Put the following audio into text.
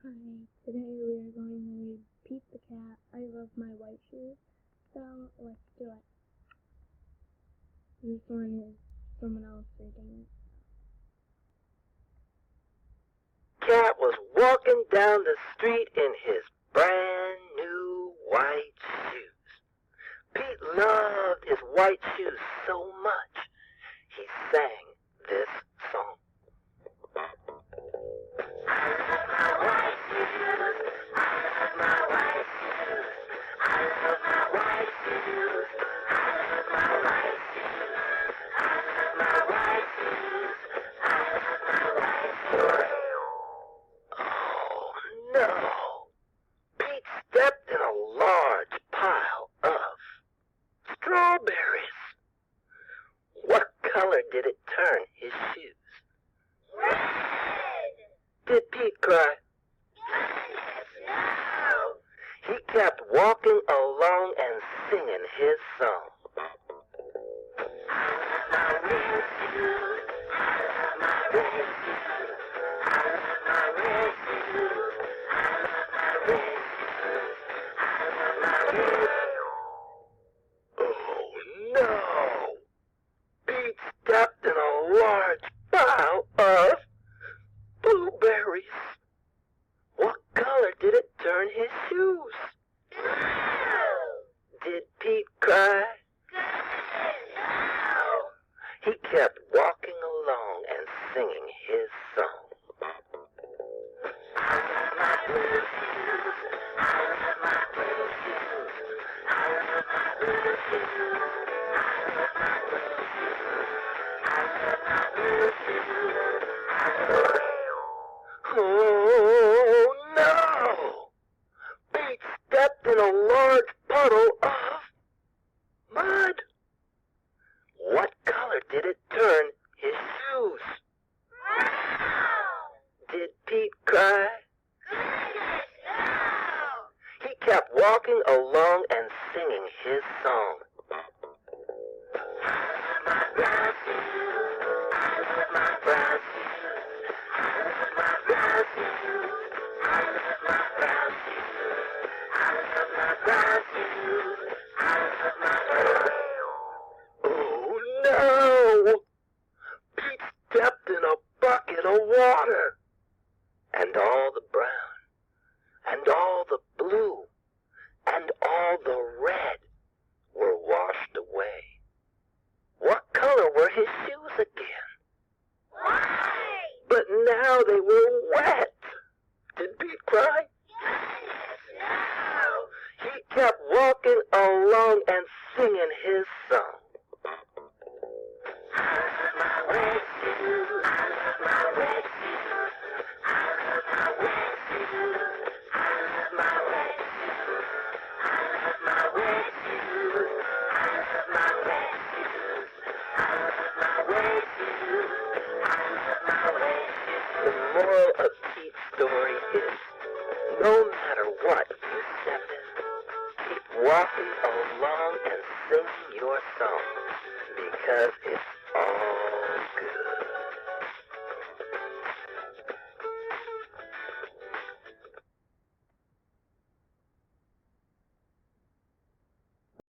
Hi, today we are going to read Pete the Cat, I Love My White Shoes. So, let's do it. This one is someone else reading it. Cat was walking down the street in his brand new white shoes. Pete loved his white shoes so much, he sang this song. I love my white shoes, I love my white shoes, I love my white shoes, I love my white shoes, I love my white shoes, I love my white shoes. Oh no! Pete stepped in a large pile of strawberries. What color did it turn his shoes? Red! Did Pete cry? Goodness, no! He kept walking along and singing his song. I love my red shoes, I love my red shoes, I love my red shoes, I love my red shoes, I love my red shoes. Oh no! Pete stepped in a large pile of blueberries. What color did it turn his shoes? Blue! Did Pete cry? No! He kept walking along and singing his song. I love my blue shoes, I love my blue shoes, I love my blue shoes, I love my blue shoes, I love my blue shoes, I love my... Oh no! Pete stepped in a large puddle of mud. What color did it turn his shoes? Brown! Did Pete cry? Goodness, no! He kept walking along and singing his song. I love my brown shoes, I love my brown shoes, I love my brown shoes, I love my brown shoes, I love my brown shoes, I love my brown shoes. Oh no! Pete stepped in a bucket of water, and all the brown, and all the blue, and all the red were washed away. What color were his shoes again? White! But now they were wet. Did Pete cry? Goodness, no! He kept walking along and singing his song. I love my red shoes, I love my red shoes, I love my red shoes, I love my red shoes, I love my red shoes, I love my red shoes, I love my red shoes, I love my red shoes. The moral of Pete's story is, no matter what you step in, keep walking along and singing your song, because it's all good.